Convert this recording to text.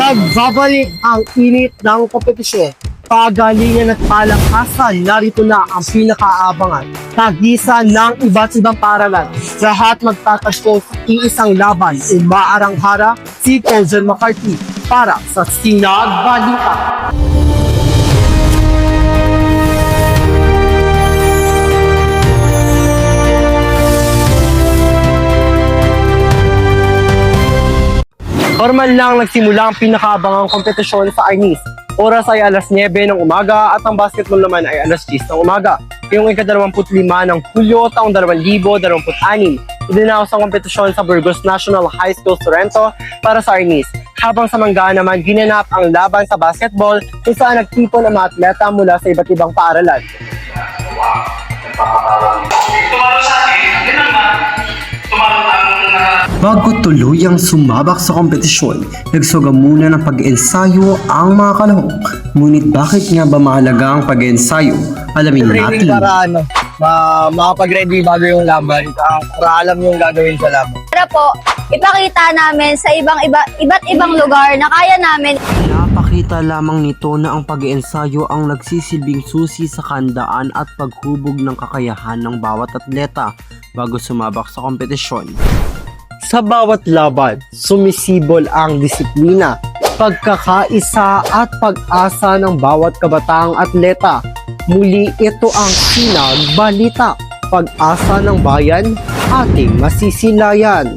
Nagbabalik ang init ng kompetisyon. Pagalingan at palakasan, narito na ang pinakaabangan. Tagisan ng iba't ibang paralan. Lahat magtatasyo sa iisang laban. Umaaranghara si Cozen McCarthy para sa Sinagbalita. Normal lang nagsimula ang pinakaabangang kompetisyon sa Arnis. Oras ay alas 9 ng umaga at ang basketball naman ay alas 10 ng umaga. Yung ika-25 ng Hulyo taong 2026, idinaos ang kompetisyon sa Burgos National High School Sorrento para sa Arnis. Habang sa Mangga naman, ginanap ang laban sa basketball kung saan nagtipon ang mga atleta mula sa iba't ibang paaralan. Bago tuluyang sumabak sa kompetisyon, nagsuga muna ng pag-ensayo ang mga kalahok. Ngunit bakit nga ba mahalaga ang pag-ensayo? Alamin natin. Para makapag-ready bago yung laban, para alam yung gagawin sa laban. Para po, ipakita namin sa iba't ibang lugar na kaya namin. Napakita lamang nito na ang pag-ensayo ang nagsisilbing susi sa kandaan at paghubog ng kakayahan ng bawat atleta bago sumabak sa kompetisyon. Sa bawat laban, sumisibol ang disiplina, pagkakaisa at pag-asa ng bawat kabataang atleta. Muli ito ang Sinagbalita, pag-asa ng bayan, ating masisilayan.